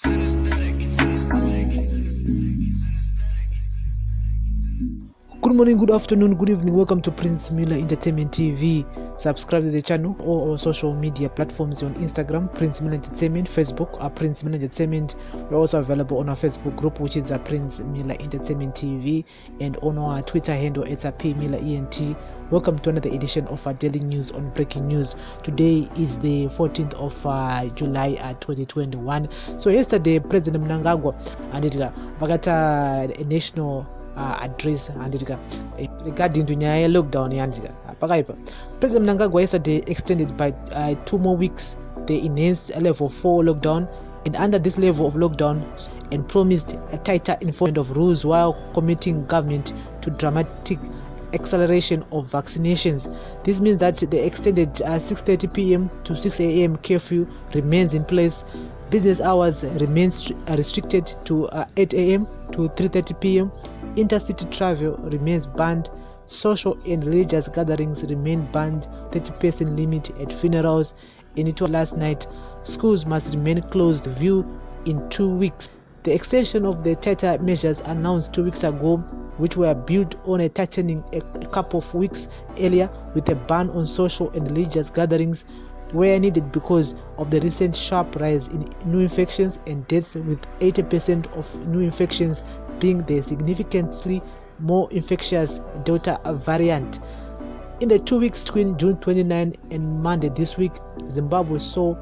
Good morning, good afternoon, good evening. Welcome to Prince Miller Entertainment TV. Subscribe to the channel or our social media platforms on Instagram, Prince Miller Entertainment, Facebook, Prince Miller Entertainment. We're also available on our Facebook group, which is Prince Miller Entertainment TV, and on our Twitter handle, it's P Miller ENT. Welcome to another edition of our daily news on breaking news. Today is the 14th of July 2021. So yesterday, President Mnangagwa and vakata a national address regarding to nyaya lockdown yandika pakaipa. President Mnangagwa yesterday extended by 2 more weeks the enhanced level 4 lockdown, and under this level of lockdown, and promised a tighter enforcement of rules while committing government to dramatic acceleration of vaccinations. This means that the extended 6:30 p.m. to 6 a.m. curfew remains in place. Business hours remains restricted to 8 a.m. to 3:30 p.m. Intercity travel remains banned. Social and religious gatherings remain banned. 30% limit at funerals. And it was last night. Schools must remain closed view in 2 weeks. The extension of the tighter measures announced 2 weeks ago, which were built on a tightening a couple of weeks earlier with a ban on social and religious gatherings, were needed because of the recent sharp rise in new infections and deaths, with 80% of new infections being the significantly more infectious Delta variant. In the 2 weeks between June 29 and Monday this week, Zimbabwe saw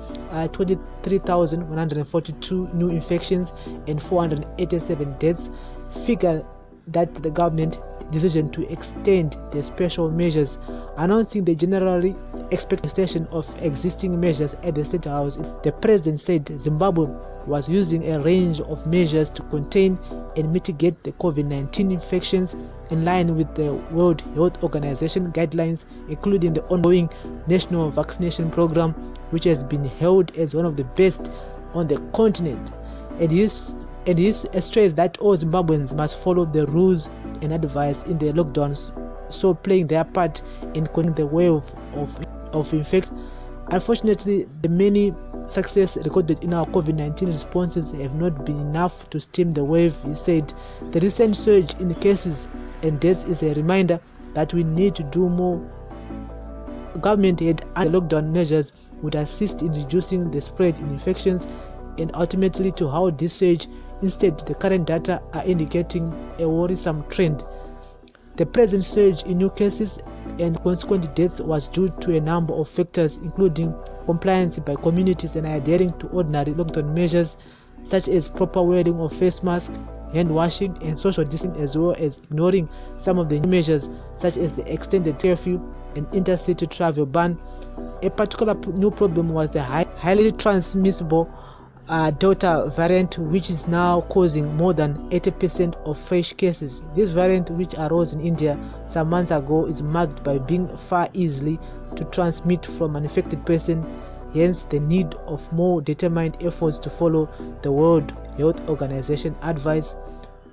23,142 new infections and 487 deaths, figure that the government decision to extend the special measures, announcing the generally expected extension of existing measures at the State House. The president said Zimbabwe was using a range of measures to contain and mitigate the COVID-19 infections in line with the World Health Organization guidelines, including the ongoing national vaccination program, which has been hailed as one of the best on the continent. It is stressed that all Zimbabweans must follow the rules and advice in the lockdowns, so playing their part in containing the wave of infections. Unfortunately, the many success recorded in our COVID-19 responses have not been enough to stem the wave, he said. The recent surge in cases and deaths is a reminder that we need to do more. Government had and lockdown measures would assist in reducing the spread in infections and ultimately to how this surge. Instead, the current data are indicating a worrisome trend. The present surge in new cases and consequent deaths was due to a number of factors, including compliance by communities and adhering to ordinary lockdown measures such as proper wearing of face masks, hand washing, and social distancing, as well as ignoring some of the new measures such as the extended curfew and intercity travel ban. A particular new problem was the highly transmissible Delta variant, which is now causing more than 80% of fresh cases. This variant, which arose in India some months ago, is marked by being far easily to transmit from an infected person, hence the need of more determined efforts to follow the World Health Organization advice.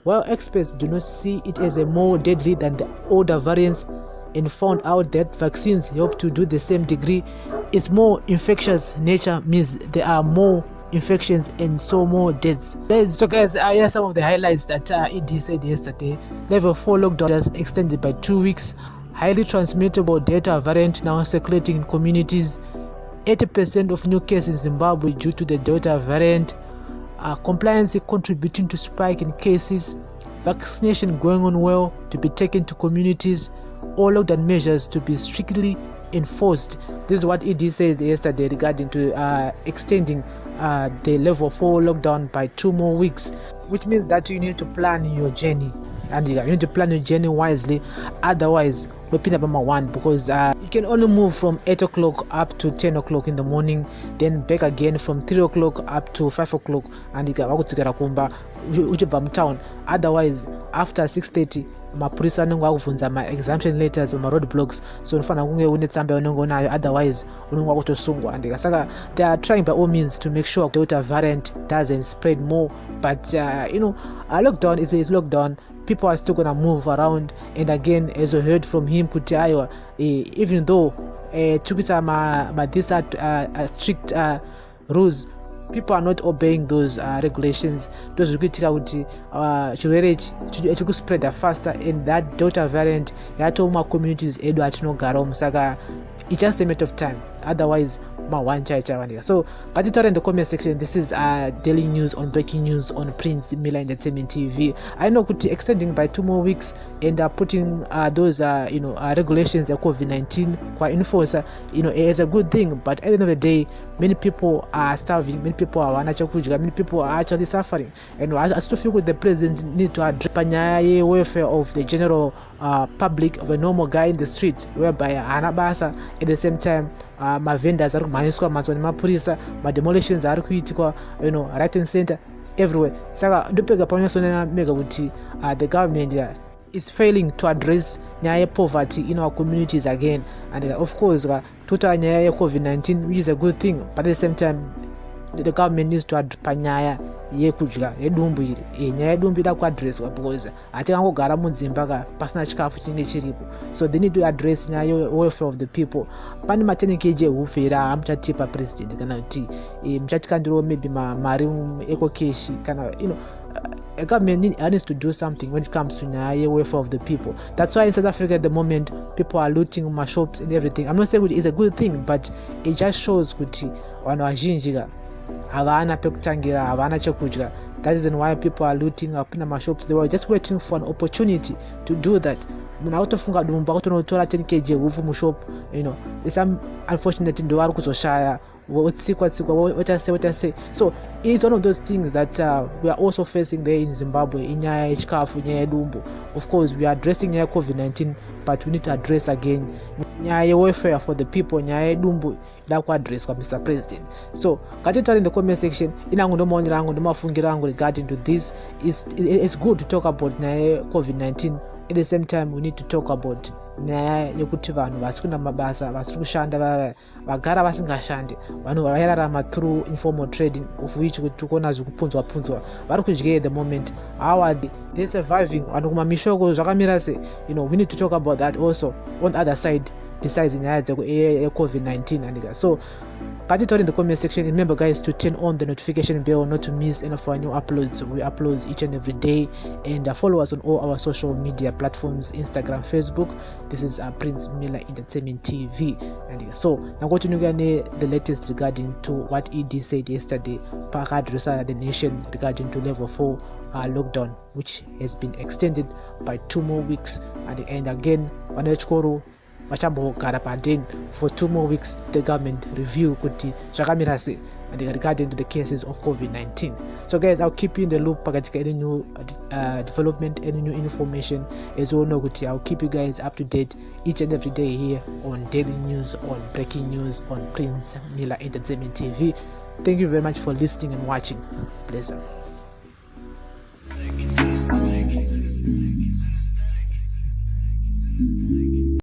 While experts do not see it as a more deadly than the older variants and found out that vaccines help to do the same degree, its more infectious nature means there are more infections and so more deaths. So guys, here some of the highlights that ED said yesterday. Level 4 lockdown is extended by 2 weeks. Highly transmittable Delta variant now circulating in communities. 80% of new cases in Zimbabwe due to the Delta variant. Compliance contributing to spike in cases. Vaccination going on well to be taken to communities. All lockdown measures to be strictly enforced. This is what ED says yesterday regarding to extending the level 4 lockdown by 2 more weeks, which means that you need to plan your journey, and you need to plan your journey wisely. Otherwise, open up number 1, because you can only move from 8 o'clock up to 10 o'clock in the morning, then back again from 3 o'clock up to 5 o'clock, and you can uchibva mutown. Otherwise, after 6:30 mapurisa anenge akuvhunza ma-exemption letters ma-road blocks, so unofanira kunge une tsamba yaunenge unayo, otherwise unenge wakutosungwa. And saka they are trying by all means to make sure Delta variant doesn't spread more, but a lockdown is lockdown. People are still gonna move around, and again, as you heard from him kuti aiwa, even though tukisa these strict rules, people are not obeying those regulations. Those kuitika kuti chirwere chiri kuspreada faster, and that Delta variant yatoma communities edu atinogara musaka it's just a matter of time, otherwise one chaicha. So in the comment section. This is daily news on breaking news on Prince Miller Entertainment TV. I know could extending by 2 more weeks and putting those regulations of COVID-19 quite enforce is a good thing, but at the end of the day many people are starving, many people are many people are actually suffering, and I still feel the president needs to address the welfare of the general public, of a normal guy in the street, whereby anabasa at the same time my vendors are kumaniswa matsoni mapurisa, my demolitions are kuitikwa right and center everywhere. Saka ndopega panyasona mega kuti the government is failing to address nyaya poverty in our communities again, and of course tuta nyaya COVID-19, which is a good thing, but at the same time the government needs to address nyaya yekudya yedumbu iri nyaya yedumbu ida kuaddresswa because atikangogara mudzimba ka pasina chikafu chinenge chiripo. So they need to address nyaya welfare of the people. Pani matenikeje hufera amuchatipa president kana kuti muchatikandiro maybe mari eco cash kana a government needs to do something when it comes to the welfare of the people. That's why in South Africa at the moment people are looting my shops and everything. I'm not saying it's a good thing, but it just shows kuti vanhu vazhinji havana pekutangira, havana chekudya. That is why people are looting up in my shops. They were just waiting for an opportunity to do that. Munautofunga dumba kutonotora 10 kg hufu mushop, it's unfortunate ndo vari kuzoshaya what I say. So it's one of those things that we are also facing there in Zimbabwe in nyaya yechikafu, nyaya yedumbu. Of course we are addressing nyaya COVID-19, but we need to address again nyaya welfare for the people, nyaya yedumbu ida kuaddress kwa Mr. President. So katitari in the comment section inangu ndomaonera angu ndomafungira angu regarding to this. It's good to talk about nyaya COVID-19. At the same time we need to talk about nyaya yekuti vanhu vasikuna mabasa, vasiri kushanda, vagara vasingashandi, vanhu vairarama through informal trading, of which kuti kuona zvikupunzwa vari kudya at the moment. How are they surviving? Vanhu kumamishoko zvakamira sei? We need to talk about that also on the other side besides nyaya COVID-19 and so in the comment section. Remember guys to turn on the notification bell not to miss any of our new uploads. We upload each and every day, and follow us on all our social media platforms, Instagram, Facebook. This is Prince Miller Entertainment TV, and so now going to know the latest regarding to what ED said yesterday Park address the nation regarding to level 4 lockdown, which has been extended by 2 more weeks, and again Video.Guru vachambogara padeni for 2 more weeks. The government review kuti zvakamira sei and regarding to the cases of COVID-19. So guys, I'll keep you in the loop pakatika any new development, any new information, as well know kuti I'll keep you guys up to date each and every day here on daily news, on breaking news on Prince Miller Entertainment TV. Thank you very much for listening and watching. Bless up.